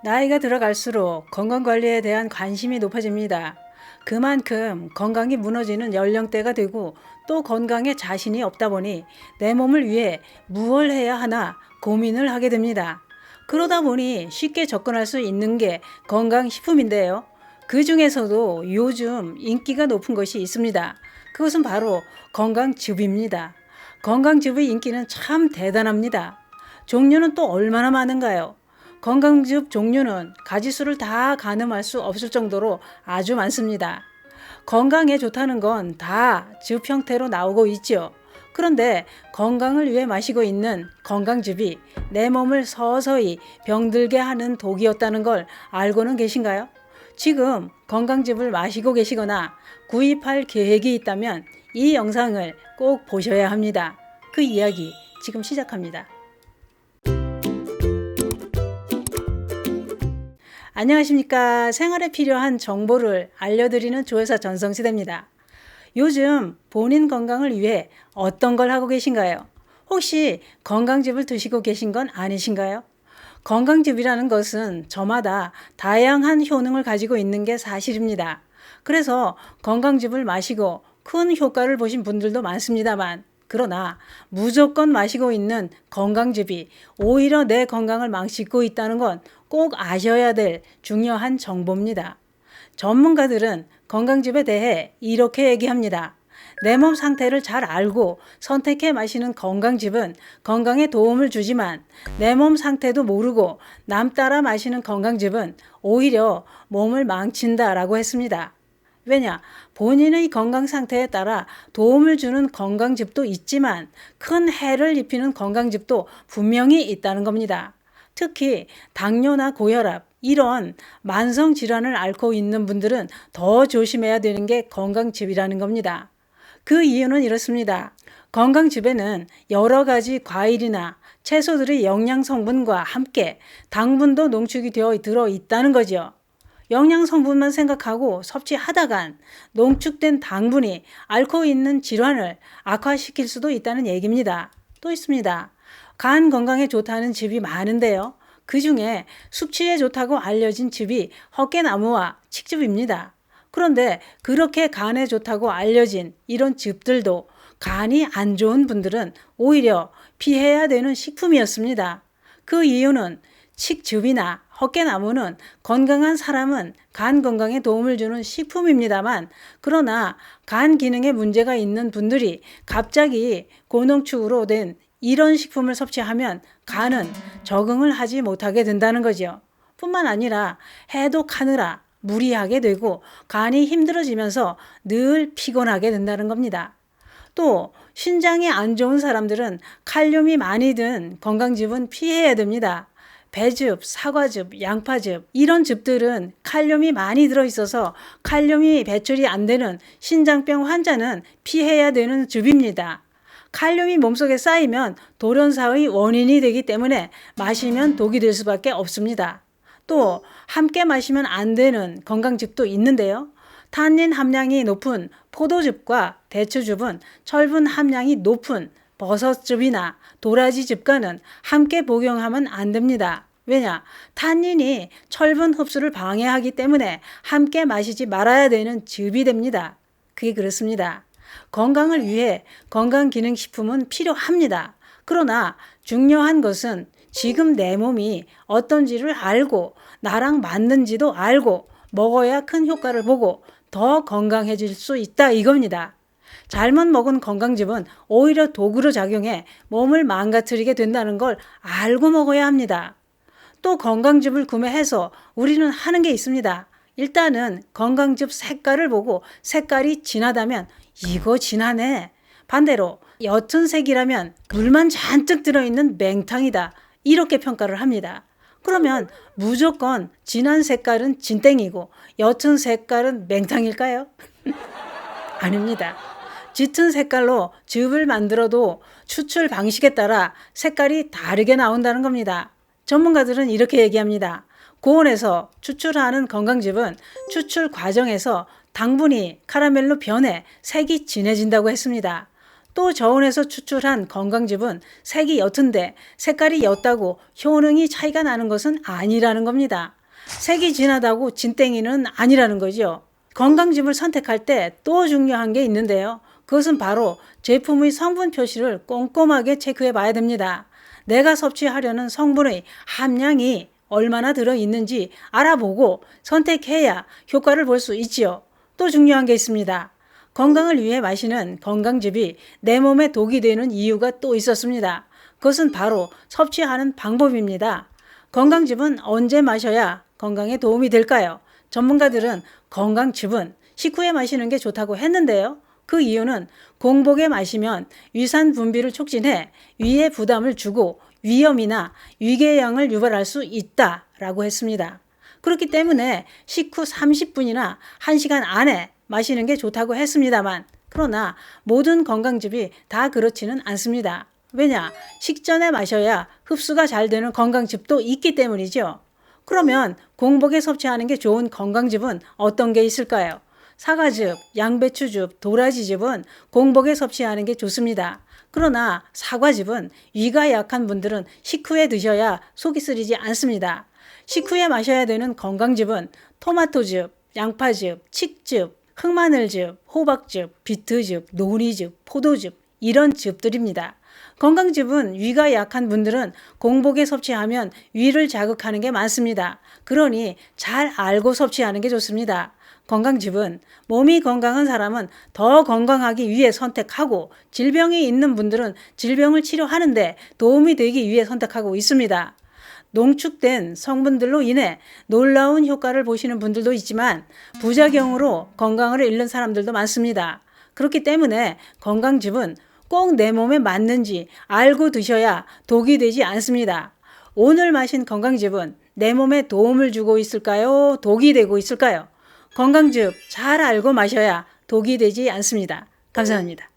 나이가 들어갈수록 건강관리에 대한 관심이 높아집니다. 그만큼 건강이 무너지는 연령대가 되고 또 건강에 자신이 없다 보니 내 몸을 위해 무엇을 해야 하나 고민을 하게 됩니다. 그러다 보니 쉽게 접근할 수 있는 게 건강식품인데요. 그 중에서도 요즘 인기가 높은 것이 있습니다. 그것은 바로 건강즙입니다. 건강즙의 인기는 참 대단합니다. 종류는 또 얼마나 많은가요? 건강즙 종류는 가지수를 다 가늠할 수 없을 정도로 아주 많습니다. 건강에 좋다는 건 다 즙 형태로 나오고 있죠. 그런데 건강을 위해 마시고 있는 건강즙이 내 몸을 서서히 병들게 하는 독이었다는 걸 알고는 계신가요? 지금 건강즙을 마시고 계시거나 구입할 계획이 있다면 이 영상을 꼭 보셔야 합니다. 그 이야기 지금 시작합니다. 안녕하십니까. 생활에 필요한 정보를 알려드리는 조회사 전성시대입니다. 요즘 본인 건강을 위해 어떤 걸 하고 계신가요? 혹시 건강즙을 드시고 계신 건 아니신가요? 건강즙이라는 것은 저마다 다양한 효능을 가지고 있는 게 사실입니다. 그래서 건강즙을 마시고 큰 효과를 보신 분들도 많습니다만, 그러나 무조건 마시고 있는 건강즙이 오히려 내 건강을 망치고 있다는 건 꼭 아셔야 될 중요한 정보입니다. 전문가들은 건강즙에 대해 이렇게 얘기합니다. 내 몸 상태를 잘 알고 선택해 마시는 건강즙은 건강에 도움을 주지만 내 몸 상태도 모르고 남 따라 마시는 건강즙은 오히려 몸을 망친다라고 했습니다. 왜냐? 본인의 건강 상태에 따라 도움을 주는 건강즙도 있지만 큰 해를 입히는 건강즙도 분명히 있다는 겁니다. 특히 당뇨나 고혈압, 이런 만성 질환을 앓고 있는 분들은 더 조심해야 되는 게 건강즙이라는 겁니다. 그 이유는 이렇습니다. 건강즙에는 여러 가지 과일이나 채소들의 영양 성분과 함께 당분도 농축이 되어 들어 있다는 거죠. 영양 성분만 생각하고 섭취하다간 농축된 당분이 앓고 있는 질환을 악화시킬 수도 있다는 얘기입니다. 또 있습니다. 간 건강에 좋다는 즙이 많은데요. 그 중에 숙취에 좋다고 알려진 즙이 헛개나무와 칡즙입니다. 그런데 그렇게 간에 좋다고 알려진 이런 즙들도 간이 안 좋은 분들은 오히려 피해야 되는 식품이었습니다. 그 이유는 칡즙이나 헛개나무는 건강한 사람은 간 건강에 도움을 주는 식품입니다만, 그러나 간 기능에 문제가 있는 분들이 갑자기 고농축으로 된 이런 식품을 섭취하면 간은 적응을 하지 못하게 된다는 거죠. 뿐만 아니라 해독하느라 무리하게 되고 간이 힘들어지면서 늘 피곤하게 된다는 겁니다. 또 신장이 안 좋은 사람들은 칼륨이 많이 든 건강즙은 피해야 됩니다. 배즙, 사과즙, 양파즙, 이런 즙들은 칼륨이 많이 들어있어서 칼륨이 배출이 안 되는 신장병 환자는 피해야 되는 즙입니다. 칼륨이 몸속에 쌓이면 돌연사의 원인이 되기 때문에 마시면 독이 될 수밖에 없습니다. 또 함께 마시면 안 되는 건강즙도 있는데요. 탄닌 함량이 높은 포도즙과 대추즙은 철분 함량이 높은 버섯즙이나 도라지즙과는 함께 복용하면 안 됩니다. 왜냐? 탄닌이 철분 흡수를 방해하기 때문에 함께 마시지 말아야 되는 즙이 됩니다. 그게 그렇습니다. 건강을 위해 건강기능식품은 필요합니다. 그러나 중요한 것은 지금 내 몸이 어떤지를 알고 나랑 맞는지도 알고 먹어야 큰 효과를 보고 더 건강해질 수 있다 이겁니다. 잘못 먹은 건강즙은 오히려 독으로 작용해 몸을 망가뜨리게 된다는 걸 알고 먹어야 합니다. 또 건강즙을 구매해서 우리는 하는 게 있습니다. 일단은 건강즙 색깔을 보고 색깔이 진하다면 이거 진하네. 반대로 옅은 색이라면 물만 잔뜩 들어있는 맹탕이다. 이렇게 평가를 합니다. 그러면 무조건 진한 색깔은 진땡이고 옅은 색깔은 맹탕일까요? 아닙니다. 짙은 색깔로 즙을 만들어도 추출 방식에 따라 색깔이 다르게 나온다는 겁니다. 전문가들은 이렇게 얘기합니다. 고온에서 추출하는 건강즙은 추출 과정에서 당분이 카라멜로 변해 색이 진해진다고 했습니다. 또 저온에서 추출한 건강즙은 색이 옅은데 색깔이 옅다고 효능이 차이가 나는 것은 아니라는 겁니다. 색이 진하다고 진땡이는 아니라는 거죠. 건강즙을 선택할 때 또 중요한 게 있는데요. 그것은 바로 제품의 성분 표시를 꼼꼼하게 체크해 봐야 됩니다. 내가 섭취하려는 성분의 함량이 얼마나 들어있는지 알아보고 선택해야 효과를 볼 수 있지요. 또 중요한 게 있습니다. 건강을 위해 마시는 건강즙이 내 몸에 독이 되는 이유가 또 있었습니다. 그것은 바로 섭취하는 방법입니다. 건강즙은 언제 마셔야 건강에 도움이 될까요? 전문가들은 건강즙은 식후에 마시는 게 좋다고 했는데요. 그 이유는 공복에 마시면 위산 분비를 촉진해 위에 부담을 주고 위염이나 위궤양을 유발할 수 있다라고 했습니다. 그렇기 때문에 식후 30분이나 1시간 안에 마시는 게 좋다고 했습니다만, 그러나 모든 건강즙이 다 그렇지는 않습니다. 왜냐? 식전에 마셔야 흡수가 잘 되는 건강즙도 있기 때문이죠. 그러면 공복에 섭취하는 게 좋은 건강즙은 어떤 게 있을까요? 사과즙, 양배추즙, 도라지즙은 공복에 섭취하는 게 좋습니다. 그러나 사과즙은 위가 약한 분들은 식후에 드셔야 속이 쓰리지 않습니다. 식후에 마셔야 되는 건강즙은 토마토즙, 양파즙, 칡즙, 흑마늘즙, 호박즙, 비트즙, 노니즙, 포도즙 이런 즙들입니다. 건강즙은 위가 약한 분들은 공복에 섭취하면 위를 자극하는 게 많습니다. 그러니 잘 알고 섭취하는 게 좋습니다. 건강즙은 몸이 건강한 사람은 더 건강하기 위해 선택하고 질병이 있는 분들은 질병을 치료하는데 도움이 되기 위해 선택하고 있습니다. 농축된 성분들로 인해 놀라운 효과를 보시는 분들도 있지만 부작용으로 건강을 잃는 사람들도 많습니다. 그렇기 때문에 건강즙은 꼭 내 몸에 맞는지 알고 드셔야 독이 되지 않습니다. 오늘 마신 건강즙은 내 몸에 도움을 주고 있을까요? 독이 되고 있을까요? 건강즙 잘 알고 마셔야 독이 되지 않습니다. 감사합니다.